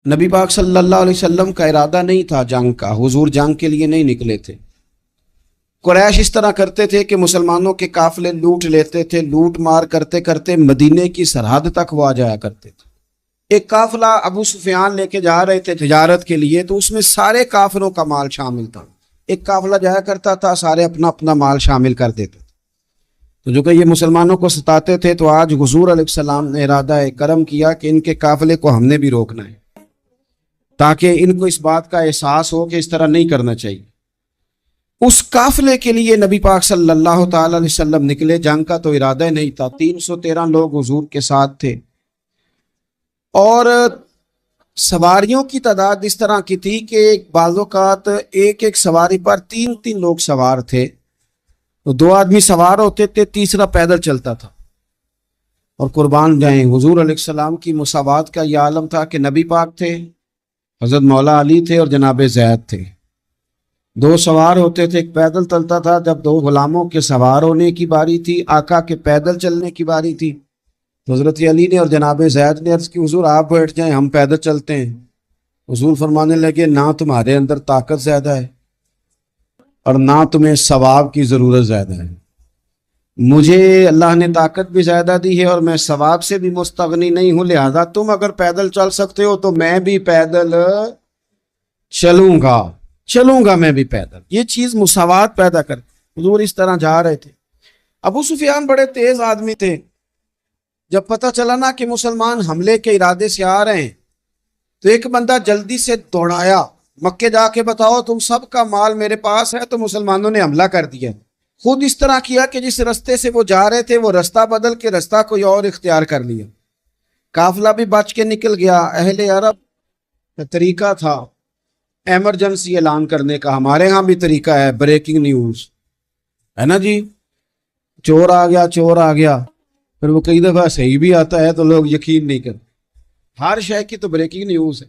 نبی پاک صلی اللہ علیہ وسلم کا ارادہ نہیں تھا جنگ کا، حضور جنگ کے لیے نہیں نکلے تھے۔ قریش اس طرح کرتے تھے کہ مسلمانوں کے قافلے لوٹ لیتے تھے، لوٹ مار کرتے کرتے مدینے کی سرحد تک وہ آ جایا کرتے تھے۔ ایک قافلہ ابو سفیان لے کے جا رہے تھے تجارت کے لیے، تو اس میں سارے کافروں کا مال شامل تھا۔ ایک قافلہ جایا کرتا تھا، سارے اپنا اپنا مال شامل کر دیتے تھے۔ تو جو کہ یہ مسلمانوں کو ستاتے تھے، تو آج حضور علیہ السلام نے ارادہ کرم کیا کہ ان کے قافلے کو ہم نے بھی روکنا ہے، تاکہ ان کو اس بات کا احساس ہو کہ اس طرح نہیں کرنا چاہیے۔ اس قافلے کے لیے نبی پاک صلی اللہ تعالی علیہ وسلم نکلے، جنگ کا تو ارادہ نہیں تھا۔ 313 لوگ حضور کے ساتھ تھے، اور سواریوں کی تعداد اس طرح کی تھی کہ بعض اوقات ایک ایک سواری پر 3 لوگ سوار تھے، تو 2 آدمی سوار ہوتے تھے، تیسرا پیدل چلتا تھا۔ اور قربان جائیں، حضور علیہ السلام کی مساوات کا یہ عالم تھا کہ نبی پاک تھے، حضرت مولا علی تھے، اور جناب زید تھے۔ 2 سوار ہوتے تھے، ایک پیدل چلتا تھا۔ جب 2 غلاموں کے سوار ہونے کی باری تھی، آقا کے پیدل چلنے کی باری تھی، تو حضرت علی نے اور جناب زید نے عرض کی، حضور آپ بیٹھ جائیں، ہم پیدل چلتے ہیں۔ حضور فرمانے لگے، نہ تمہارے اندر طاقت زیادہ ہے اور نہ تمہیں ثواب کی ضرورت زیادہ ہے۔ مجھے اللہ نے طاقت بھی زیادہ دی ہے اور میں ثواب سے بھی مستغنی نہیں ہوں، لہذا تم اگر پیدل چل سکتے ہو تو میں بھی پیدل چلوں گا میں بھی پیدل۔ یہ چیز مساوات پیدا کر، حضور اس طرح جا رہے تھے۔ ابو سفیان بڑے تیز آدمی تھے، جب پتہ چلا نا کہ مسلمان حملے کے ارادے سے آ رہے ہیں، تو ایک بندہ جلدی سے دوڑایا، مکے جا کے بتاؤ تم سب کا مال میرے پاس ہے۔ تو مسلمانوں نے حملہ کر دیا، خود اس طرح کیا کہ جس رستے سے وہ جا رہے تھے وہ رستہ بدل کے رستہ کوئی اور اختیار کر لیا۔ قافلہ بھی بچ کے نکل گیا۔ اہل عرب کا طریقہ تھا ایمرجنسی اعلان کرنے کا، ہمارے ہاں بھی طریقہ ہے، بریکنگ نیوز ہے نا جی، چور آ گیا، پھر وہ کئی دفعہ صحیح بھی آتا ہے تو لوگ یقین نہیں کرتے۔ ہر شے کی تو بریکنگ نیوز ہے،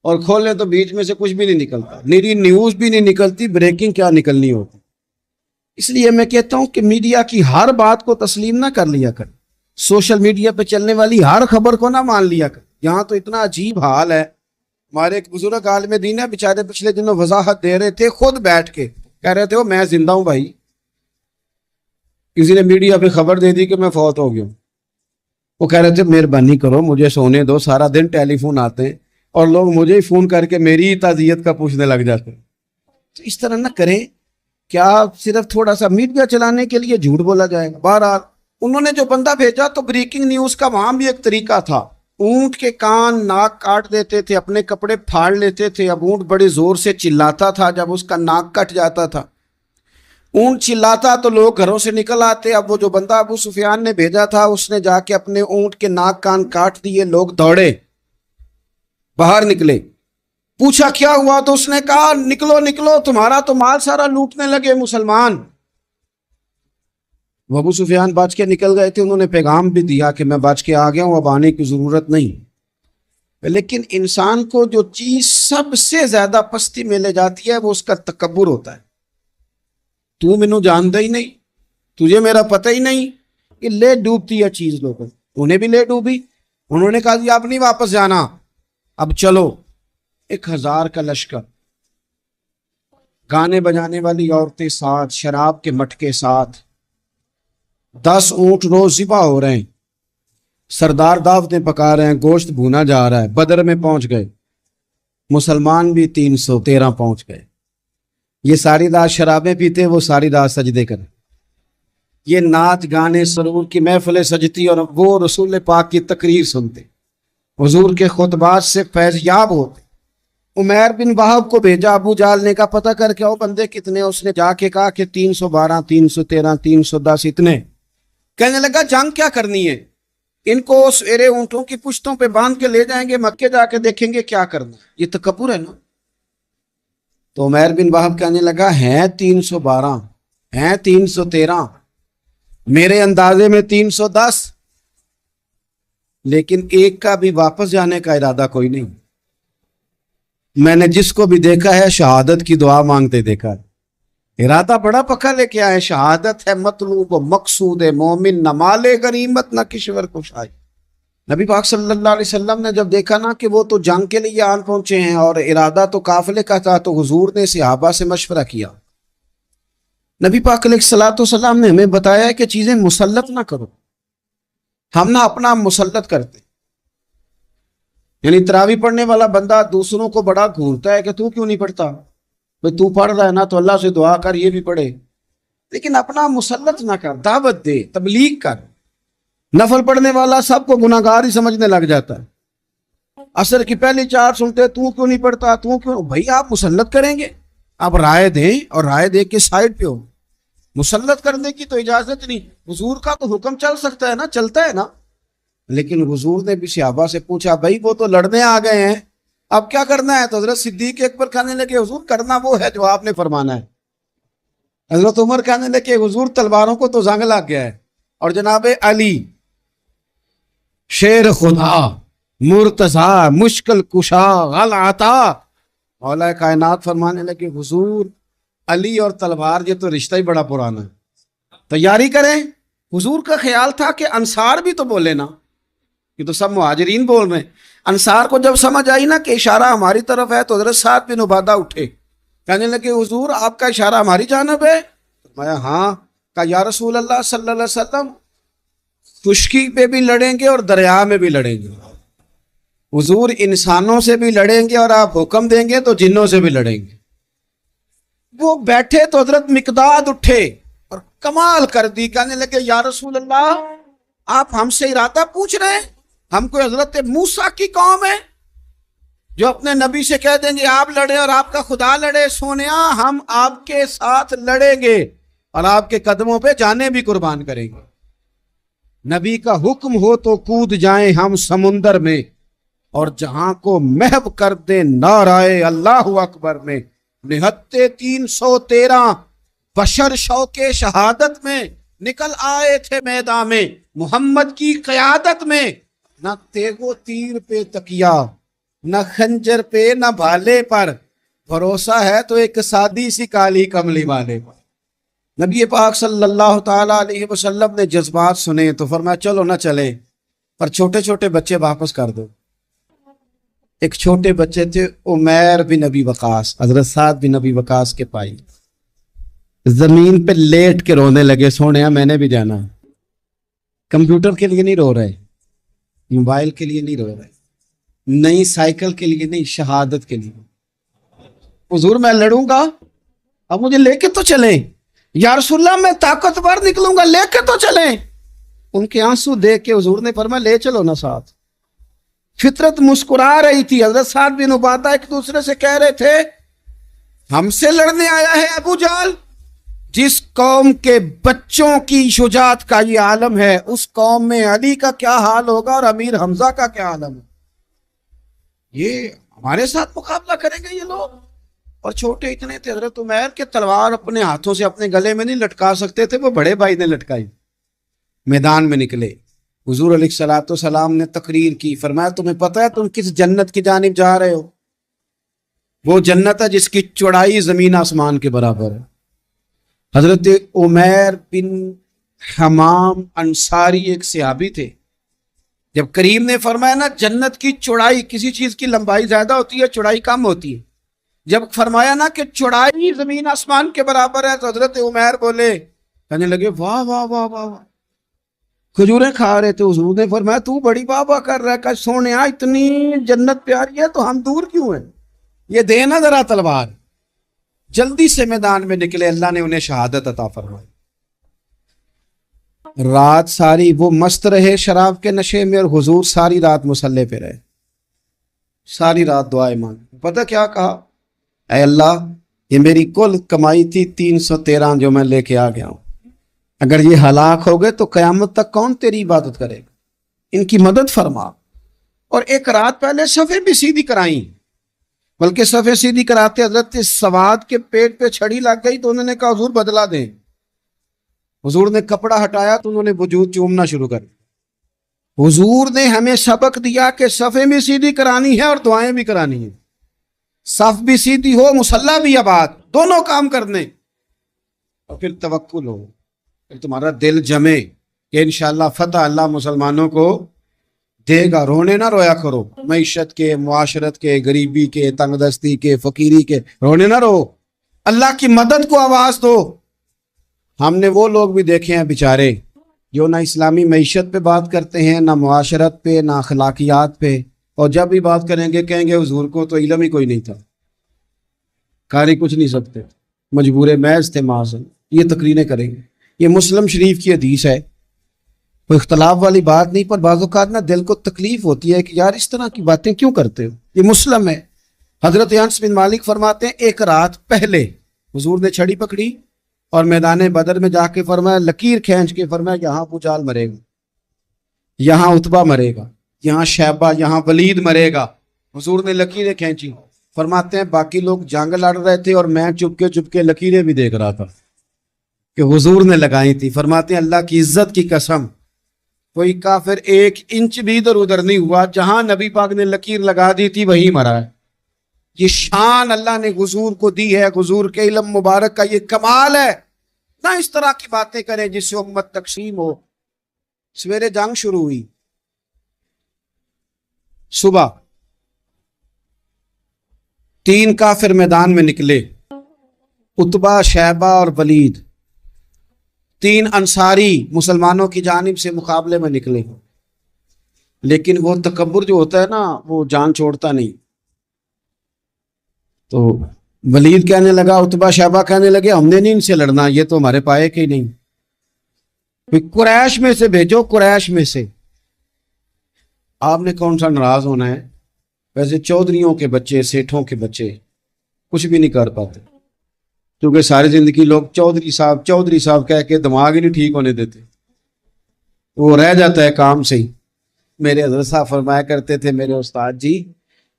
اور کھولیں تو بیچ میں سے کچھ بھی نہیں نکلتا، میری نیوز بھی نہیں نکلتی، بریکنگ کیا نکلنی ہوتی۔ اس لیے میں کہتا ہوں کہ میڈیا کی ہر بات کو تسلیم نہ کر لیا کر، سوشل میڈیا پہ چلنے والی ہر خبر کو نہ مان لیا کر۔ یہاں تو اتنا عجیب حال ہے، ہمارے ایک بزرگ عالم دین ہے، بیچارے پچھلے دنوں وضاحت دے رہے تھے، خود بیٹھ کے کہہ رہے تھے وہ میں زندہ ہوں بھائی، کسی نے میڈیا پہ خبر دے دی کہ میں فوت ہو گیا ہوں۔ وہ کہہ رہے تھے مہربانی کرو مجھے سونے دو، سارا دن ٹیلی فون آتے ہیں اور لوگ مجھے ہی فون کر کے میری ہی تعزیت کا پوچھنے لگ جاتے ہیں۔ تو اس طرح نہ کریں، کیا صرف تھوڑا سا میڈیا چلانے کے لیے جھوٹ بولا جائے گا؟ بہرحال انہوں نے جو بندہ بھیجا تو بریکنگ نیوز کا وہاں بھی ایک طریقہ تھا، اونٹ کے کان ناک کاٹ دیتے تھے، اپنے کپڑے پھاڑ لیتے تھے۔ اب اونٹ بڑے زور سے چلاتا تھا، جب اس کا ناک کٹ جاتا تھا، اونٹ چلاتا تو لوگ گھروں سے نکل آتے۔ اب وہ جو بندہ ابو سفیان نے بھیجا تھا، اس نے جا کے اپنے اونٹ کے ناک کان کاٹ دیے، لوگ دوڑے باہر نکلے، پوچھا کیا ہوا، تو اس نے کہا نکلو تمہارا تو مال سارا لوٹنے لگے مسلمان۔ وہ ابو سفیان بچ کے نکل گئے تھے، انہوں نے پیغام بھی دیا کہ میں بچ کے آ گیا ہوں، اب آنے کی ضرورت نہیں۔ لیکن انسان کو جو چیز سب سے زیادہ پستی میں لے جاتی ہے وہ اس کا تکبر ہوتا ہے۔ تو مینوں جانتا ہی نہیں، تجھے میرا پتہ ہی نہیں، یہ لے ڈوبتی ہے چیز لوگوں، انہیں بھی لے ڈوبی۔ انہوں نے کہا جی آپ نہیں واپس جانا، اب چلو۔ 1000 کا لشکر، گانے بجانے والی عورتیں ساتھ، شراب کے مٹکے ساتھ، 10 اونٹ روز ذبح ہو رہے ہیں، سردار دعوتیں پکا رہے ہیں، گوشت بھونا جا رہا ہے۔ بدر میں پہنچ گئے، مسلمان بھی 313 پہنچ گئے۔ یہ ساری رات شرابیں پیتے، وہ ساری رات سجدے کریں، یہ ناچ گانے سرور کی محفلیں سجتی، اور وہ رسول پاک کی تقریر سنتے، حضور کے خطبات سے فیض یاب ہوتے۔ عمیر بن وہب کو بھیجا ابو جہل نے، کہا پتہ کر کے آؤ بندے کتنے۔ اس نے جا کے کہا کہ 312 313 310 اتنے۔ کہنے لگا جنگ کیا کرنی ہے، ان کو سویرے اونٹوں کی پشتوں پہ باندھ کے لے جائیں گے، مکے جا کے دیکھیں گے کیا کرنا۔ یہ تکبر ہے نا۔ تو عمیر بن وہب کہنے لگا ہیں 312 ہیں 313، میرے اندازے میں 310، لیکن ایک کا بھی واپس جانے کا ارادہ کوئی نہیں۔ میں نے جس کو بھی دیکھا ہے شہادت کی دعا مانگتے دیکھا ہے، ارادہ بڑا پکا لے کے آئے، شہادت ہے مطلوب و مقصود مومن، نہ مال غنیمت نہ کشور کشائی، نبی پاک صلی اللہ علیہ وسلم نے جب دیکھا نا کہ وہ تو جنگ کے لیے آن پہنچے ہیں اور ارادہ تو قافلے کا تھا، تو حضور نے صحابہ سے مشورہ کیا. نبی پاک علیہ الصلوۃ والسلام نے ہمیں بتایا ہے کہ چیزیں مسلط نہ کرو. ہم نہ اپنا مسلط کرتے، یعنی تراویح پڑھنے والا بندہ دوسروں کو بڑا گھورتا ہے کہ تو کیوں نہیں پڑھتا، بھئی تو پڑھ رہا ہے نا تو اللہ سے دعا کر یہ بھی پڑھے، لیکن اپنا مسلط نہ کر، دعوت دے، تبلیغ کر. نفل پڑھنے والا سب کو گناہ گار ہی سمجھنے لگ جاتا ہے. عصر کی پہلی 4 سنتے تو کیوں نہیں پڑھتا، تو کیوں، بھئی آپ مسلط کریں گے، آپ رائے دیں، اور رائے دے کے سائڈ پہ ہو. مسلط کرنے کی تو اجازت نہیں. حضور کا تو حکم چل سکتا ہے نا، چلتا ہے نا، لیکن حضور نے بھی صحابہ سے پوچھا بھائی وہ تو لڑنے آ گئے ہیں، اب کیا کرنا ہے؟ تو حضرت صدیق اکبر کہنے لگے حضور کرنا وہ ہے جو آپ نے فرمانا ہے. حضرت عمر کہنے لگے حضور تلواروں کو تو زنگ لگ گیا ہے. اور جناب علی شیر خدا مرتضی مشکل کشا غل عطا، مولا کائنات فرمانے لگے حضور علی اور تلوار یہ تو رشتہ ہی بڑا پرانا ہے، تیاری کریں. حضور کا خیال تھا کہ انصار بھی تو بولے نا، یہ تو سب مہاجرین بول رہے ہیں. انصار کو جب سمجھ آئی نا کہ اشارہ ہماری طرف ہے تو حضرت سعد بن عبادہ اٹھے، کہنے لگے حضور آپ کا اشارہ ہماری جانب ہے؟ میں ہاں. کہا یا رسول اللہ صلی اللہ علیہ وسلم خشکی پہ بھی لڑیں گے اور دریا میں بھی لڑیں گے. حضور انسانوں سے بھی لڑیں گے اور آپ حکم دیں گے تو جنوں سے بھی لڑیں گے. وہ بیٹھے تو حضرت مقداد اٹھے اور کمال کر دی، کہنے لگے یا رسول اللہ آپ ہم سے ارادہ پوچھ رہے ہیں؟ ہم کوئی حضرت موسیٰ کی قوم ہے جو اپنے نبی سے کہہ دیں گے آپ لڑیں اور آپ کا خدا لڑے؟ سونیا ہم آپ کے ساتھ لڑیں گے اور آپ کے قدموں پہ جانیں بھی قربان کریں گے. نبی کا حکم ہو تو کود جائیں ہم سمندر میں، اور جہاں کو محو کر دیں نعرہ اللہ اکبر میں. نہتے 313 بشر شوق شہادت میں نکل آئے تھے میدان میں محمد کی قیادت میں. نہ تیغ و تیر پہ تکیا، نہ خنجر پہ، نہ بھالے پر، بھروسہ ہے تو ایک سادی سی کالی کملی والے پر. نبی پاک صلی اللہ تعالی علیہ وسلم نے جذبات سنے تو فرمایا چلو نہ چلے، پر چھوٹے چھوٹے بچے واپس کر دو. ایک چھوٹے بچے تھے عمیر بن ابی وقاص، حضرت سعد بن ابی وقاص کے پائی، زمین پہ لیٹ کے رونے لگے سونے میں نے بھی جانا. کمپیوٹر کے لیے نہیں رو رہے، موبائل کے لیے نہیں رو رہے، نئی سائیکل کے لیے نہیں، شہادت کے لیے. حضور میں لڑوں گا، اب مجھے لے کے تو چلیں. یا رسول اللہ میں طاقتور نکلوں گا، لے کے تو چلیں. ان کے آنسو دیکھ کے حضور نے فرمایا لے چلو نا ساتھ. فطرت مسکرا رہی تھی. حضرت سعد بن عبادہ ایک دوسرے سے کہہ رہے تھے ہم سے لڑنے آیا ہے ابو جہل. جس قوم کے بچوں کی شجاعت کا یہ عالم ہے، اس قوم میں علی کا کیا حال ہوگا اور امیر حمزہ کا کیا عالم ہے. یہ ہمارے ساتھ مقابلہ کریں گے یہ لوگ. اور چھوٹے اتنے تھے. حضرت عمیر کے تلوار اپنے ہاتھوں سے اپنے گلے میں نہیں لٹکا سکتے تھے، وہ بڑے بھائی نے لٹکائی. میدان میں نکلے، حضور علیہ الصلوۃ والسلام نے تقریر کی، فرمایا تمہیں پتہ ہے تم کس جنت کی جانب جا رہے ہو؟ وہ جنت ہے جس کی چوڑائی زمین آسمان کے برابر ہے. حضرت عمیر بن حمام انصاری ایک صحابی تھے. جب کریم نے فرمایا نا جنت کی چوڑائی، کسی چیز کی لمبائی زیادہ ہوتی ہے چوڑائی کم ہوتی ہے، جب فرمایا نا کہ چوڑائی زمین آسمان کے برابر ہے تو حضرت عمیر بولے، کہنے لگے واہ واہ واہ واہ واہ. کھجوریں کھا رہے تھے. حضور نے فرمایا تو بڑی واہ واہ کر رہا ہے، کہ سونیا اتنی جنت پیاری ہے تو ہم دور کیوں ہیں، یہ دے نا ذرا تلوار. جلدی سے میدان میں نکلے، اللہ نے انہیں شہادت عطا فرمائی. رات ساری وہ مست رہے شراب کے نشے میں، اور حضور ساری رات مصلی پہ رہے، ساری رات دعائیں مانگی. پتہ کیا کہا؟ اے اللہ یہ میری کل کمائی تھی 313 جو میں لے کے آ گیا ہوں، اگر یہ ہلاک ہو گئے تو قیامت تک کون تیری عبادت کرے گا، ان کی مدد فرما. اور ایک رات پہلے صفیں بھی سیدھی کرائیں، بلکہ صفیں سیدھی کراتے حضرت سواد کے پیٹ پہ چھڑی لگ گئی تو انہوں نے کہا حضور بدلا دیں. حضور نے کپڑا ہٹایا تو انہوں نے وجود چومنا شروع کر دیا. حضور نے ہمیں سبق دیا کہ صفیں بھی سیدھی کرانی ہے اور دعائیں بھی کرانی ہیں. صف بھی سیدھی ہو، مصلی بھی آباد، دونوں کام کرنے، اور پھر توکل ہو، پھر تمہارا دل جمے کہ انشاءاللہ فتح اللہ مسلمانوں کو دے گا. رونے نہ رویا کرو معیشت کے, معاشرت کے, غریبی کے, تنگ دستی کے, فقیری کے. رونے نہ رو, اللہ کی مدد کو آواز دو. ہم نے وہ لوگ بھی دیکھے ہیں بیچارے جو نہ اسلامی معیشت پہ بات کرتے ہیں, نہ معاشرت پہ, نہ اخلاقیات پہ, اور جب بھی بات کریں گے کہیں گے حضور کو تو علم ہی کوئی نہیں تھا, قاری کچھ نہیں سکتے, مجبور محض تھے معاذ. یہ تقریریں کریں گے. یہ مسلم شریف کی حدیث ہے, کوئی اختلاف والی بات نہیں, پر بعض اوقات نا دل کو تکلیف ہوتی ہے کہ یار اس طرح کی باتیں کیوں کرتے ہو. یہ مسلم ہے. حضرت انس بن مالک فرماتے ہیں ایک رات پہلے حضور نے چھڑی پکڑی اور میدان بدر میں جا کے فرمایا, لکیر کھینچ کے فرمایا یہاں ابو جہل مرے گا, یہاں عتبہ مرے گا, یہاں شیبہ, یہاں ولید مرے گا. حضور نے لکیریں کھینچی. فرماتے ہیں باقی لوگ جنگ لڑ رہے تھے اور میں چپ کے لکیریں بھی دیکھ رہا تھا کہ حضور نے لگائی تھی. فرماتے ہیں اللہ کی عزت کی قسم کوئی کافر 1 انچ بھی ادھر ادھر نہیں ہوا, جہاں نبی پاک نے لکیر لگا دی تھی وہیں مرا ہے. یہ شان اللہ نے حضور کو دی ہے, حضور کے علم مبارک کا یہ کمال ہے. نہ اس طرح کی باتیں کریں جس سے امت تقسیم ہو. سویرے جنگ شروع ہوئی, صبح 3 کافر میدان میں نکلے, عتبہ, شیبہ اور ولید. 3 انصاری مسلمانوں کی جانب سے مقابلے میں نکلے, لیکن وہ تکبر جو ہوتا ہے نا وہ جان چھوڑتا نہیں. تو ولید کہنے لگا, عتبہ شیبہ کہنے لگے ہم نے نہیں ان سے لڑنا, یہ تو ہمارے پائے کے ہی نہیں, قریش میں سے بھیجو, قریش میں سے. آپ نے کون سا ناراض ہونا ہے, ویسے چودھریوں کے بچے, سیٹھوں کے بچے کچھ بھی نہیں کر پاتے, کیونکہ ساری زندگی لوگ چودھری صاحب کہہ کے دماغ ہی نہیں ٹھیک ہونے دیتے, وہ رہ جاتا ہے کام سے ہی. میرے حضرت صاحب فرمایا کرتے تھے, میرے استاد جی,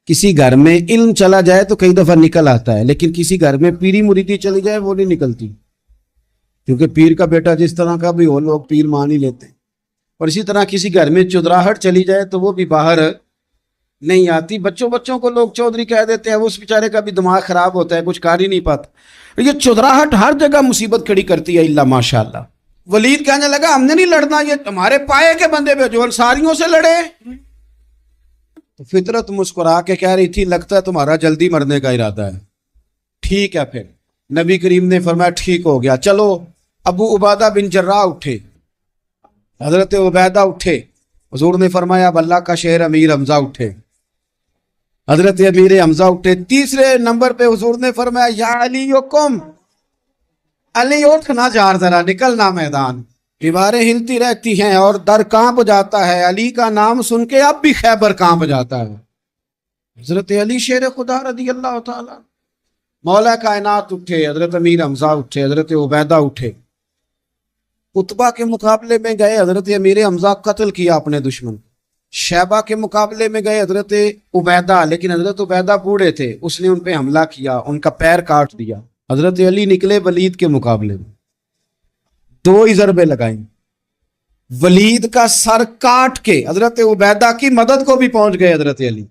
کسی گھر میں علم چلا جائے تو کئی دفعہ نکل آتا ہے, لیکن کسی گھر میں پیری مریدی چلی جائے وہ نہیں نکلتی, کیونکہ پیر کا بیٹا جس طرح کا بھی ہو لوگ پیر مان ہی لیتے ہیں. اور اسی طرح کسی گھر میں چودراہٹ چلی جائے تو وہ بھی باہر نہیں آتی. بچوں کو لوگ چودھری کہہ دیتے ہیں, وہ اس بیچارے کا بھی دماغ خراب ہوتا ہے, کچھ کر ہی نہیں پاتا. یہ چودراہٹ ہر جگہ مصیبت کھڑی کرتی ہے الا ماشاء اللہ. ولید کہنے لگا ہم نے نہیں لڑنا, یہ تمہارے پائے کے بندے پہ جو انصاریوں سے لڑے. تو فطرت مسکرا کے کہہ رہی تھی لگتا ہے تمہارا جلدی مرنے کا ارادہ ہے. ٹھیک ہے. پھر نبی کریم نے فرمایا ٹھیک ہو گیا, چلو. ابو عبیدہ بن جراح اٹھے, حضرت عبیدہ اٹھے. حضور نے فرمایا اب اللہ کا شہر امیر حمزہ اٹھے. حضرت امیر حمزہ اٹھے. تیسرے نمبر پہ حضور نے فرمایا یا علی یکم, علی اٹھ نہ جار, ذرا نکلنا میدان. دیواریں ہلتی رہتی ہیں اور در کانپ جاتا ہے, علی کا نام سن کے اب بھی خیبر کانپ جاتا ہے. حضرت علی شیر خدا رضی اللہ تعالی مولا کائنات اٹھے, حضرت امیر حمزہ اٹھے, حضرت عبیدہ اٹھے. عتبہ کے مقابلے میں گئے, حضرت امیر حمزہ قتل کیا اپنے دشمن. شیبہ کے مقابلے میں گئے حضرت عبیدہ, لیکن حضرت عبیدہ بوڑھے تھے, اس نے ان پہ حملہ کیا, ان کا پیر کاٹ دیا. حضرت علی نکلے ولید کے مقابلے میں, 2 ہی ضربے لگائیں, ولید کا سر کاٹ کے حضرت عبیدہ کی مدد کو بھی پہنچ گئے. حضرت علی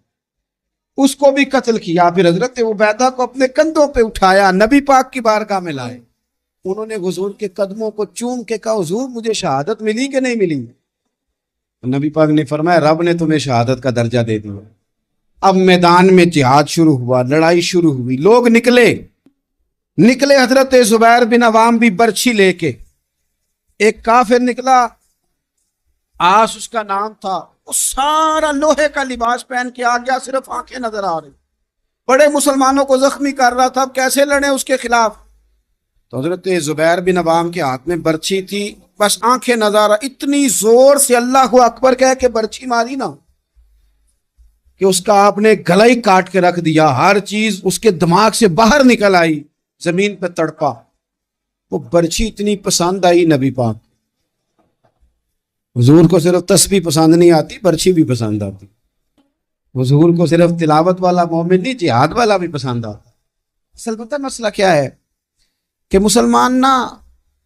اس کو بھی قتل کیا. پھر حضرت عبیدہ کو اپنے کندھوں پہ اٹھایا, نبی پاک کی بارگاہ میں لائے. انہوں نے حضور کے قدموں کو چوم کے کہا حضور مجھے شہادت ملی کہ نہیں ملی؟ نبی پاک نے فرمایا رب نے تمہیں شہادت کا درجہ دے دیا. اب میدان میں جہاد شروع ہوا, لڑائی شروع ہوئی, لوگ نکلے. حضرت زبیر بن عوام بھی برچھی لے کے. ایک کافر نکلا, آس اس کا نام تھا, وہ سارا لوہے کا لباس پہن کے آ گیا, صرف آنکھیں نظر آ رہی, بڑے مسلمانوں کو زخمی کر رہا تھا. اب کیسے لڑیں اس کے خلاف؟ تو حضرت زبیر بن عوام کے ہاتھ میں برچھی تھی, بس آنکھیں نظر, اتنی زور سے اللہ اکبر کہہ کے برچھی ماری نا کہ اس کا آپ نے گلا ہی کاٹ کے رکھ دیا. ہر چیز اس کے دماغ سے باہر نکل آئی, زمین پہ تڑپا. وہ برچھی اتنی پسند آئی نبی پاک. حضور کو صرف تسبیح پسند نہیں آتی, برچھی بھی پسند آتی. حضور کو صرف تلاوت والا مومن نہیں, جہاد والا بھی پسند آتا. اصل پتہ مسئلہ کیا ہے کہ مسلمان نا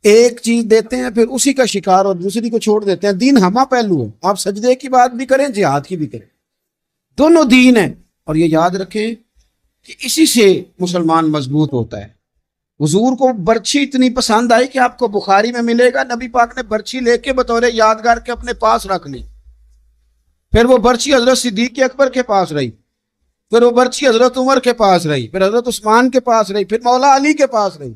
ایک چیز دیتے ہیں پھر اسی کا شکار اور دوسری کو چھوڑ دیتے ہیں. دین ہما پہلو ہے, آپ سجدے کی بات بھی کریں, جہاد کی بھی کریں, دونوں دین ہیں. اور یہ یاد رکھیں کہ اسی سے مسلمان مضبوط ہوتا ہے. حضور کو برچھی اتنی پسند آئی کہ آپ کو بخاری میں ملے گا, نبی پاک نے برچھی لے کے بطور یادگار کے اپنے پاس رکھ لی. پھر وہ برچی حضرت صدیق اکبر کے پاس رہی، پھر وہ برچی حضرت عمر کے پاس رہی، پھر حضرت عثمان کے پاس رہی، پھر مولا علی کے پاس رہی۔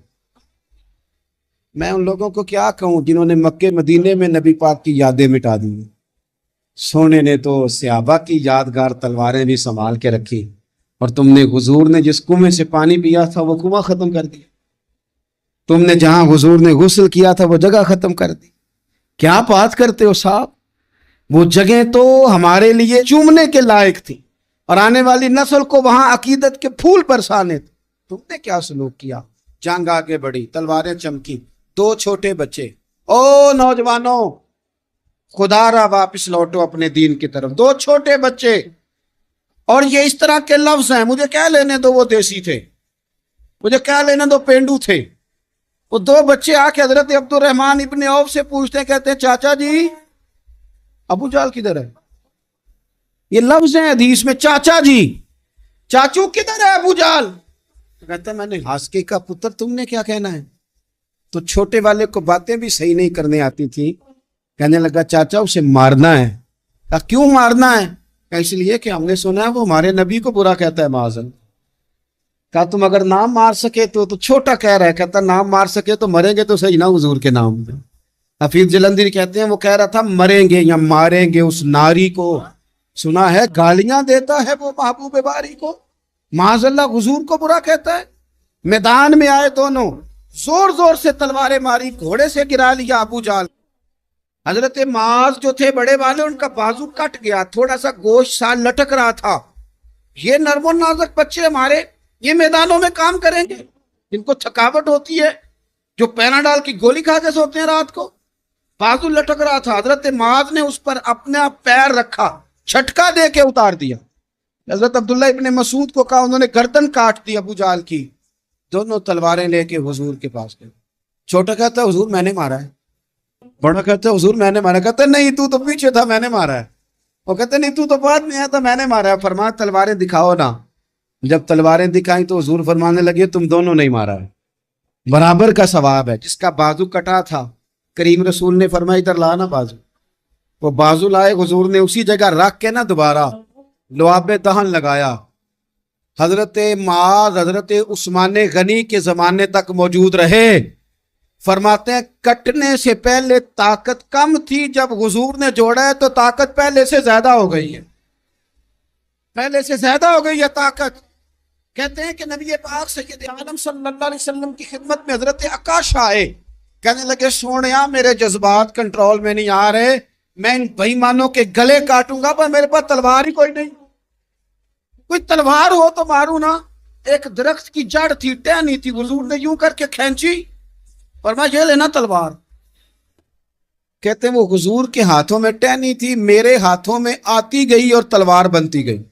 میں ان لوگوں کو کیا کہوں جنہوں نے مکے مدینے میں نبی پاک کی یادیں مٹا دی۔ سونے نے تو صحابہ کی یادگار تلواریں بھی سنبھال کے رکھی، اور تم نے حضور نے جس کنویں سے پانی پیا تھا وہ کنواں ختم کر دیا، تم نے جہاں حضور نے غسل کیا تھا وہ جگہ ختم کر دی۔ کیا بات کرتے ہو صاحب، وہ جگہ تو ہمارے لیے چومنے کے لائق تھی، اور آنے والی نسل کو وہاں عقیدت کے پھول برسانے تھے۔ تم نے کیا سلوک کیا؟ جنگ آگے بڑھی، تلواریں چمکی، دو چھوٹے بچے۔ او نوجوانوں، خدا را واپس لوٹو اپنے دین کی طرف، دو چھوٹے بچے، اور یہ اس طرح کے لفظ ہیں، مجھے کیا لینے دو وہ دیسی تھے، مجھے کیا لینے دو پینڈو تھے۔ وہ دو بچے آ کے حضرت عبد الرحمن ابن عوف سے پوچھتے ہیں، کہتے ہیں چاچا جی ابو جال کدھر ہے؟ یہ لفظ ہیں حدیث میں، چاچا جی، چاچو کدھر ہے ابو جال؟ کہتا ہے میں نے ہاسکی کا پتر، تم نے کیا کہنا ہے؟ تو چھوٹے والے کو باتیں بھی صحیح نہیں کرنے آتی تھی، کہنے لگا چاچا اسے مارنا ہے۔ کہا کیوں مارنا ہے؟ کہا اس لیے کہ ہم نے سنا ہے وہ ہمارے نبی کو برا کہتا ہے معاذ اللہ۔ کہا تم اگر نام مار سکے تو چھوٹا کہہ رہا ہے، کہتا نام مار سکے تو مریں گے تو صحیح نا حضور کے نام میں۔ حفیظ جلندری کہتے ہیں وہ کہہ رہا تھا مریں گے یا ماریں گے اس ناری کو، سنا ہے گالیاں دیتا ہے وہ محبوب باری کو، معاذ اللہ حضور کو برا کہتا ہے۔ میدان میں آئے دونوں، زور زور سے تلواریں ماری، گھوڑے سے گرا لیا ابو جال۔ حضرت معاذ جو تھے بڑے والے، ان کا بازو کٹ گیا، تھوڑا سا گوشت سال لٹک رہا تھا۔ یہ نرم و نازک بچے ہمارے، یہ میدانوں میں کام کریں گے؟ جن کو تھکاوٹ ہوتی ہے، جو پیراڈال کی گولی کھا کے سوتے ہیں رات کو، بازو لٹک رہا تھا۔ حضرت معاذ نے اس پر اپنا پیر رکھا، چھٹکا دے کے اتار دیا۔ حضرت عبداللہ ابن مسعود کو کہا، انہوں نے گردن کاٹ دی ابو جال کی۔ دونوں تلواریں لے کے حضور کے پاس گئے۔ چھوٹا کہتا ہے حضور میں نے مارا ہے، بڑا کہتا ہے حضور میں نے مارا۔ کہتا ہے نہیں تو پیچھے تھا، میں نے مارا ہے۔ وہ کہتے نہیں تو بعد میں آیا تھا، میں نے مارا ہے۔ فرمایا تلواریں دکھاؤ نا۔ جب تلواریں دکھائیں تو حضور فرمانے لگے تم دونوں نہیں مارا ہے، برابر کا ثواب ہے۔ جس کا بازو کٹا تھا کریم رسول نے فرمایا ادھر لانا بازو، وہ بازو لائے، حضور نے اسی جگہ رکھ کے نا دوبارہ لعاب دہن لگایا۔ حضرت معاذ حضرت عثمان غنی کے زمانے تک موجود رہے۔ فرماتے ہیں کٹنے سے پہلے طاقت کم تھی، جب حضور نے جوڑا ہے تو طاقت پہلے سے زیادہ ہو گئی ہے، پہلے سے زیادہ ہو گئی ہے طاقت۔ کہتے ہیں کہ نبی پاک سید عالم صلی اللہ علیہ وسلم کی خدمت میں حضرت عکاش آئے، کہنے لگے سونیا میرے جذبات کنٹرول میں نہیں آ رہے، میں ان بے ایمانوں کے گلے کاٹوں گا، پر میرے پاس تلوار ہی کوئی نہیں، کوئی تلوار ہو تو ماروں نا۔ ایک درخت کی جڑ تھی، ٹہنی تھی، حضور نے یوں کر کے کھینچی، فرمایا یہ لینا تلوار۔ کہتے ہیں وہ حضور کے ہاتھوں میں ٹہنی تھی، میرے ہاتھوں میں آتی گئی اور تلوار بنتی گئی۔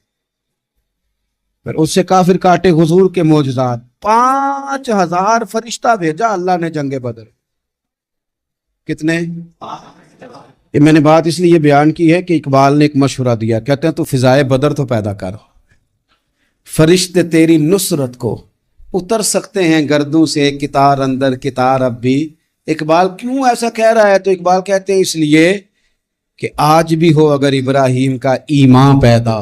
پھر اس سے کافر کاٹے حضور کے معجزات۔ 5000 فرشتہ بھیجا اللہ نے جنگ بدر۔ کتنے؟ یہ میں نے بات اس لیے بیان کی ہے کہ اقبال نے ایک مشورہ دیا، کہتے ہیں تو فضائے بدر تو پیدا کر، فرشتے تیری نصرت کو اتر سکتے ہیں گردوں سے، کتار اندر کتار اب بھی۔ اقبال کیوں ایسا کہہ رہا ہے؟ تو اقبال کہتے ہیں اس لیے کہ آج بھی ہو اگر ابراہیم کا ایمان پیدا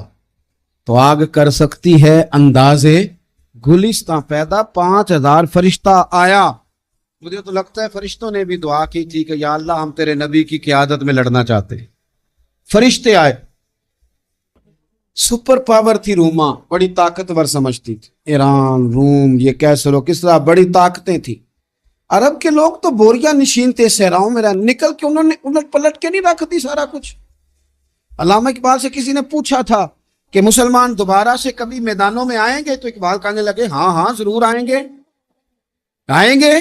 تو آگ کر سکتی ہے انداز گلستاں پیدا۔ 5000 فرشتہ آیا۔ مجھے تو لگتا ہے فرشتوں نے بھی دعا کی تھی کہ یا اللہ ہم تیرے نبی کی قیادت میں لڑنا چاہتے ہیں۔ فرشتے آئے، سپر پاور تھی روما، بڑی طاقتور سمجھتی تھی، ایران، روم، یہ کیسر و کسرا، بڑی طاقتیں تھی۔ عرب کے لوگ تو بوریا نشین تھے صحراؤں میں، نکل کے انہوں نے الٹ پلٹ کے نہیں رکھ دی سارا کچھ۔ علامہ اقبال سے کسی نے پوچھا تھا کہ مسلمان دوبارہ سے کبھی میدانوں میں آئیں گے؟ تو اقبال کہنے لگے ہاں ہاں ضرور آئیں گے، آئیں گے،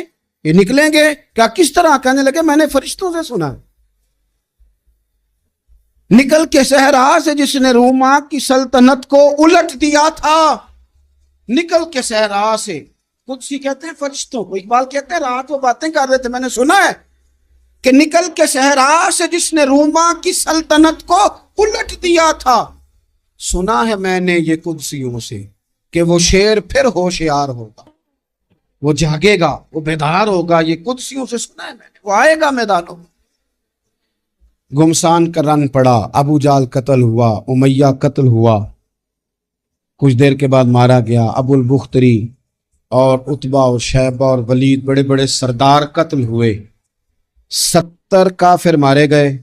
یہ نکلیں گے۔ کیا کس طرح؟ کہنے لگے میں نے فرشتوں سے سنا ہے، نکل کے صحرا سے جس نے روما کی سلطنت کو الٹ دیا تھا، نکل کے صحرا سے۔ قدسی کہتے ہیں فرشتوں کو، اقبال کہتے ہیں رات وہ باتیں کر رہے تھے، میں نے سنا ہے کہ نکل کے صحرا سے جس نے روما کی سلطنت کو الٹ دیا تھا، سنا ہے میں نے یہ قدسیوں سے کہ وہ شیر پھر ہوشیار ہوگا، وہ جاگے گا، وہ بیدار ہوگا۔ یہ قدسیوں سے سنا ہے میں نے، وہ آئے گا میدانوں میں۔ گمسان کا رن پڑا، ابو جال قتل ہوا، امیہ قتل ہوا، کچھ دیر کے بعد مارا گیا، ابو البختری اور عتبہ اور شیبہ اور ولید بڑے بڑے سردار قتل ہوئے، 70 کافر مارے گئے،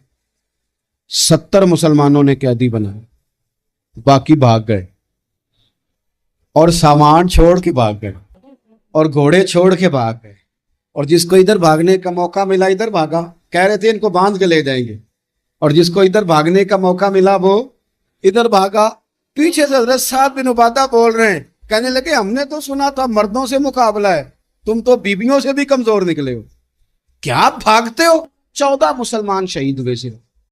70 مسلمانوں نے قیدی بنائے، باقی بھاگ گئے اور سامان چھوڑ کے بھاگ گئے اور گھوڑے چھوڑ کے بھاگ گئے، اور جس کو ادھر بھاگنے کا موقع ملا ادھر بھاگا، کہہ رہے تھے ان کو باندھ کے لے جائیں گے، اور جس کو ادھر بھاگنے کا موقع ملا وہ ادھر بھاگا۔ پیچھے سے حضرت سعد بن عبادہ بول رہے ہیں، کہنے لگے ہم نے تو سنا تھا مردوں سے مقابلہ ہے، تم تو بیویوں سے بھی کمزور نکلے ہو، کیا بھاگتے ہو؟ 14 مسلمان شہید ہوئے صرف۔